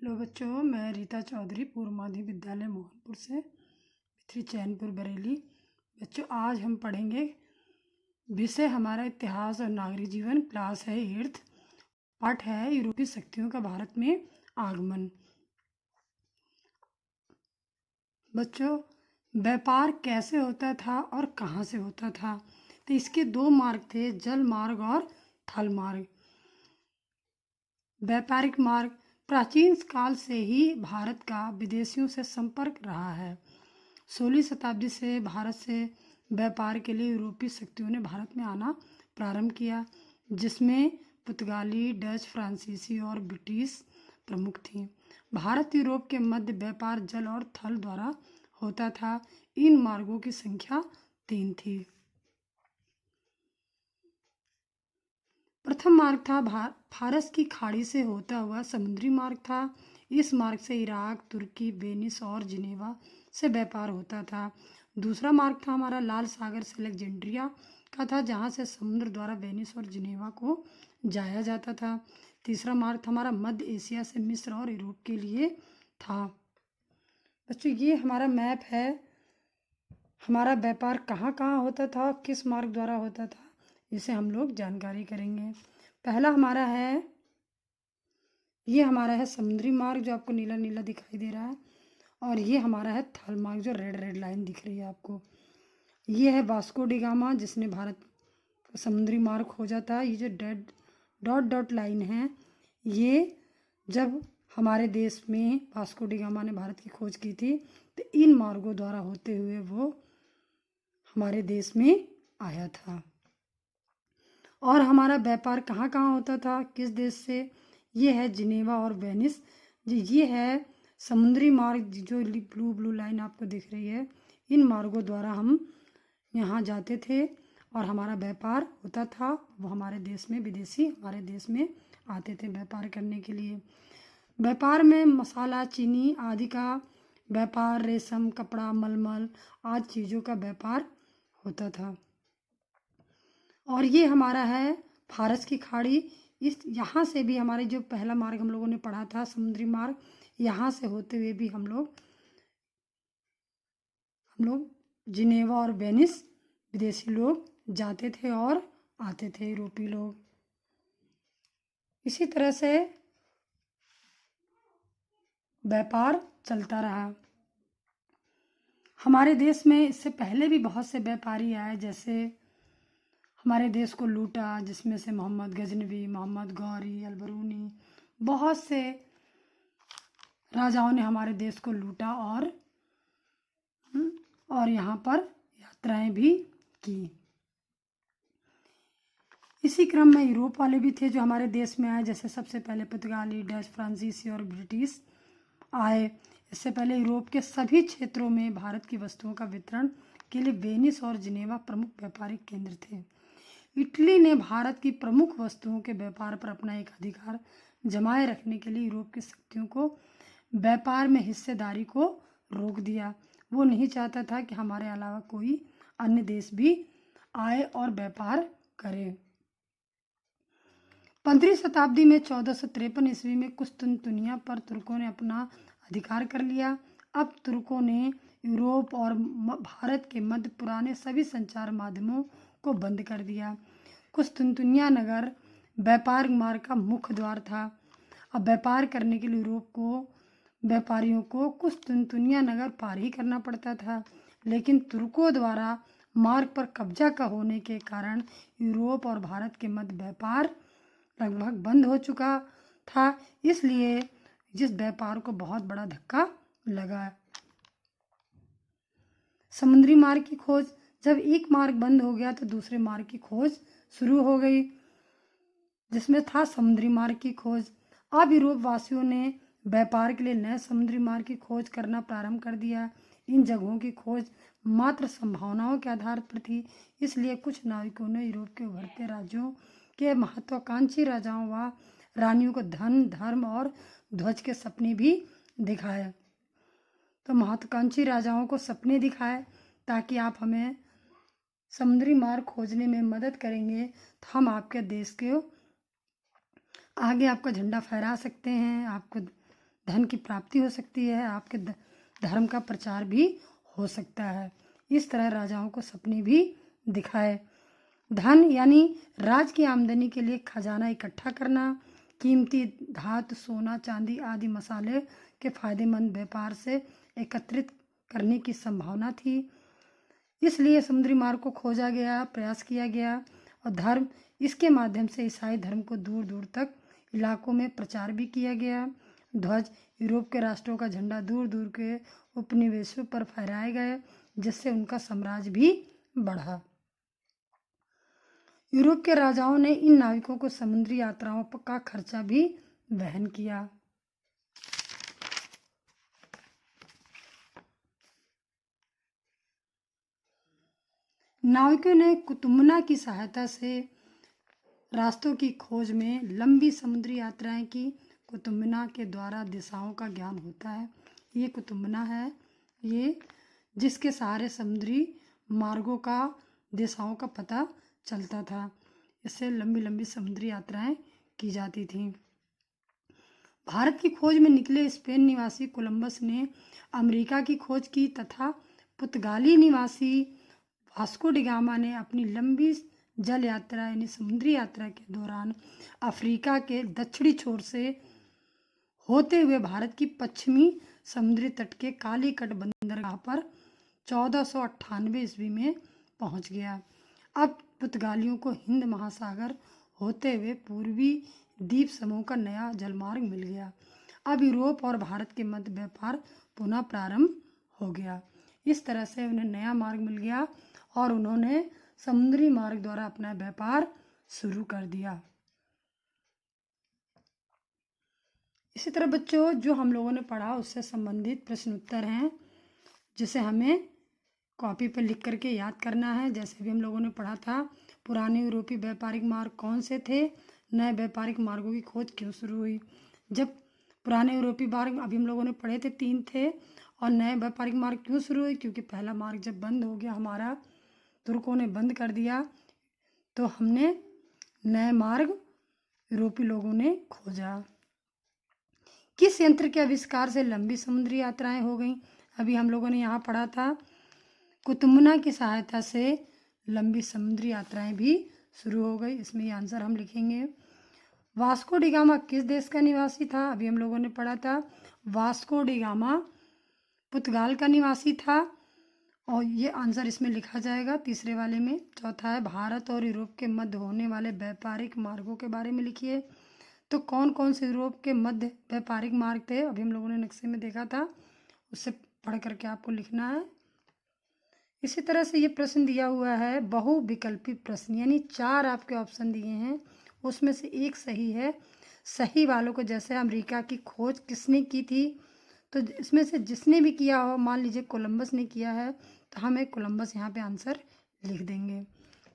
Hello बच्चों, मैं रीता चौधरी पूर्व माध्यमिक विद्यालय मोहनपुर से भित्री चैनपुर बरेली। बच्चों, आज हम पढ़ेंगे विषय हमारा इतिहास और नागरिक जीवन। क्लास है 8th। पाठ है यूरोपीय शक्तियों का भारत में आगमन। बच्चों, व्यापार कैसे होता था और कहाँ से होता था? तो इसके दो मार्ग थे, जल मार्ग और थल मार्ग। व्यापारिक मार्ग प्राचीन काल से ही भारत का विदेशियों से संपर्क रहा है। 16वीं शताब्दी से भारत से व्यापार के लिए यूरोपीय शक्तियों ने भारत में आना प्रारंभ किया, जिसमें पुर्तगाली, डच, फ्रांसीसी और ब्रिटिश प्रमुख थीं। भारत यूरोप के मध्य व्यापार जल और थल द्वारा होता था। इन मार्गों की संख्या 3 थी। प्रथम मार्ग था फारस की खाड़ी से होता हुआ समुद्री मार्ग था। इस मार्ग से इराक, तुर्की, वेनिस और जिनेवा से व्यापार होता था। दूसरा मार्ग था हमारा लाल सागर से अलेक्जेंड्रिया का था, जहाँ से समुद्र द्वारा वेनिस और जिनेवा को जाया जाता था। तीसरा मार्ग था हमारा मध्य एशिया से मिस्र और यूरोप के लिए था। बच्चों, ये हमारा मैप है। हमारा व्यापार कहाँ कहाँ होता था, किस मार्ग द्वारा होता था, इसे हम लोग जानकारी करेंगे। पहला हमारा है, ये हमारा है समुद्री मार्ग, जो आपको नीला नीला दिखाई दे रहा है। और ये हमारा है थल मार्ग, जो रेड रेड लाइन दिख रही है आपको। ये है वास्को डी गामा, जिसने भारत का समुद्री मार्ग खोजा था। ये जो डेड डॉट डॉट लाइन है, ये जब हमारे देश में वास्को डी गामा ने भारत की खोज की थी, तो इन मार्गों द्वारा होते हुए वो हमारे देश में आया था। और हमारा व्यापार कहाँ कहाँ होता था, किस देश से? ये है जिनेवा और वेनिस। ये है समुद्री मार्ग, जो ब्लू ब्लू लाइन आपको दिख रही है। इन मार्गों द्वारा हम यहाँ जाते थे और हमारा व्यापार होता था। वो हमारे देश में विदेशी हमारे देश में आते थे व्यापार करने के लिए। व्यापार में मसाला, चीनी आदि का व्यापार, रेशम, कपड़ा, मलमल आदि चीज़ों का व्यापार होता था। और ये हमारा है फारस की खाड़ी। इस यहाँ से भी हमारे जो पहला मार्ग हम लोगों ने पढ़ा था समुद्री मार्ग, यहाँ से होते हुए भी हम लोग जिनेवा और वेनिस विदेशी लोग जाते थे और आते थे, यूरोपीय लोग। इसी तरह से व्यापार चलता रहा। हमारे देश में इससे पहले भी बहुत से व्यापारी आए, जैसे हमारे देश को लूटा, जिसमें से मोहम्मद गजनवी, मोहम्मद गौरी, अलबरूनी, बहुत से राजाओं ने हमारे देश को लूटा और यहाँ पर यात्राएं भी की। इसी क्रम में यूरोप वाले भी थे जो हमारे देश में आए, जैसे सबसे पहले पुर्तगाली, डच, फ्रांसीसी और ब्रिटिश आए। इससे पहले यूरोप के सभी क्षेत्रों में भारत की वस्तुओं का वितरण के लिए वेनिस और जिनेवा प्रमुख व्यापारिक केंद्र थे। इटली ने भारत की प्रमुख वस्तुओं के व्यापार पर अपना एक अधिकार जमाए रखने के लिए यूरोप की शक्तियों को व्यापार में हिस्सेदारी को रोक दिया। वो नहीं चाहता था कि हमारे अलावा कोई अन्य देश भी आए और व्यापार करे। 15वीं शताब्दी में 1453 ईस्वी में कुस्तुनतुनिया पर तुर्कों ने अपना अधिकार कर लिया। अब तुर्कों ने यूरोप और भारत के मध्य पुराने सभी संचार माध्यमों को बंद कर दिया। कुस्तुनतुनिया नगर व्यापार मार्ग का मुख्य द्वार था। अब व्यापार करने के लिए यूरोप को व्यापारियों को कुस्तुनतुनिया नगर पार ही करना पड़ता था, लेकिन तुर्कों द्वारा मार्ग पर कब्जा का होने के कारण यूरोप और भारत के मध्य व्यापार लगभग बंद हो चुका था। इसलिए जिस व्यापार को बहुत बड़ा धक्का लगा। समुद्री मार्ग की खोज, जब एक मार्ग बंद हो गया तो दूसरे मार्ग की खोज शुरू हो गई, जिसमें था समुद्री मार्ग की खोज। अब यूरोप वासियों ने व्यापार के लिए नए समुद्री मार्ग की खोज करना प्रारंभ कर दिया। इन जगहों की खोज मात्र संभावनाओं के आधार पर थी, इसलिए कुछ नाविकों ने यूरोप के उभरते राज्यों के महत्वाकांक्षी राजाओं व रानियों को धन, धर्म और ध्वज के सपने भी दिखाए। तो महत्वाकांक्षी राजाओं को सपने दिखाए ताकि आप हमें समुद्री मार्ग खोजने में मदद करेंगे तो हम आपके देश के आगे आपका झंडा फहरा सकते हैं, आपको धन की प्राप्ति हो सकती है, आपके धर्म का प्रचार भी हो सकता है। इस तरह राजाओं को सपने भी दिखाए। धन यानी राज की आमदनी के लिए खजाना इकट्ठा करना, कीमती धातु, सोना, चांदी आदि मसाले के फायदेमंद व्यापार से एकत्रित करने की संभावना थी। इसलिए समुद्री मार्ग को खोजा गया, प्रयास किया गया और धर्म इसके माध्यम से ईसाई धर्म को दूर दूर तक इलाकों में प्रचार भी किया गया। ध्वज, यूरोप के राष्ट्रों का झंडा दूर दूर के उपनिवेशों पर फहराए गए, जिससे उनका साम्राज्य भी बढ़ा। यूरोप के राजाओं ने इन नाविकों को समुद्री यात्राओं का खर्चा भी वहन किया। नाविकों ने कुतुबना की सहायता से रास्तों की खोज में लंबी समुद्री यात्राएं की। कुतुबना के द्वारा दिशाओं का ज्ञान होता है। ये कुतुबना है, ये जिसके सहारे समुद्री मार्गों का दिशाओं का पता चलता था। इससे लंबी लंबी समुद्री यात्राएं की जाती थीं। भारत की खोज में निकले स्पेन निवासी कोलंबस ने अमेरिका की खोज की तथा पुर्तगाली निवासी वास्को डी गामा ने अपनी लंबी जल यात्रा यानी समुद्री यात्रा के दौरान अफ्रीका के दक्षिणी छोर से होते हुए भारत की पश्चिमी समुद्री तट के कालीकट बंदरगाह पर 1498 ईस्वी में पहुंच गया। अब पुर्तगालियों को हिंद महासागर होते हुए पूर्वी द्वीप समूह का नया जलमार्ग मिल गया। अब यूरोप और भारत के मध्य व्यापार पुनः प्रारंभ हो गया। इस तरह से उन्हें नया मार्ग मिल गया और उन्होंने समुद्री मार्ग द्वारा अपना व्यापार शुरू कर दिया। इसी तरह बच्चों, जो हम लोगों ने पढ़ा उससे संबंधित प्रश्न उत्तर हैं, जिसे हमें कॉपी पर लिख करके याद करना है। जैसे भी हम लोगों ने पढ़ा था, पुराने यूरोपीय व्यापारिक मार्ग कौन से थे, नए व्यापारिक मार्गों की खोज क्यों शुरू हुई। जब पुराने यूरोपीय मार्ग अभी हम लोगों ने पढ़े थे 3 थे, और नए व्यापारिक मार्ग क्यों शुरू हुई, क्योंकि पहला मार्ग जब बंद हो गया, हमारा तुर्कों ने बंद कर दिया, तो हमने नए मार्ग यूरोपीय लोगों ने खोजा। किस यंत्र के आविष्कार से लंबी समुद्री यात्राएं हो गई। अभी हम लोगों ने यहाँ पढ़ा था, कुतुबना की सहायता से लंबी समुद्री यात्राएं भी शुरू हो गई। इसमें ये आंसर हम लिखेंगे। वास्को डी गामा किस देश का निवासी था। अभी हम लोगों ने पढ़ा था, वास्को डी गामा पुर्तगाल का निवासी था, और ये आंसर इसमें लिखा जाएगा तीसरे वाले में। चौथा है, भारत और यूरोप के मध्य होने वाले व्यापारिक मार्गों के बारे में लिखिए। तो कौन कौन से यूरोप के मध्य व्यापारिक मार्ग थे, अभी हम लोगों ने नक्शे में देखा था, उससे पढ़ करके आपको लिखना है। इसी तरह से ये प्रश्न दिया हुआ है बहुविकल्पी प्रश्न, यानी 4 आपके ऑप्शन दिए हैं, उसमें से एक सही है। सही वालों को, जैसे अमेरिका की खोज किसने की थी, तो इसमें से जिसने भी किया हो, मान लीजिए कोलंबस ने किया है, तो हमें कोलंबस यहाँ पे आंसर लिख देंगे।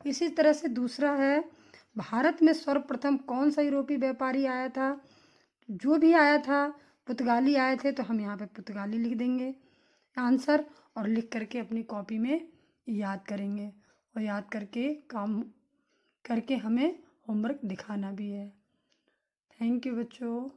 इसी तरह से दूसरा है, भारत में सर्वप्रथम कौन सा यूरोपीय व्यापारी आया था। जो भी आया था, पुर्तगाली आए थे, तो हम यहाँ पे पुर्तगाली लिख देंगे आंसर, और लिख करके अपनी कॉपी में याद करेंगे, और याद करके काम करके हमें होमवर्क दिखाना भी है। थैंक यू बच्चों।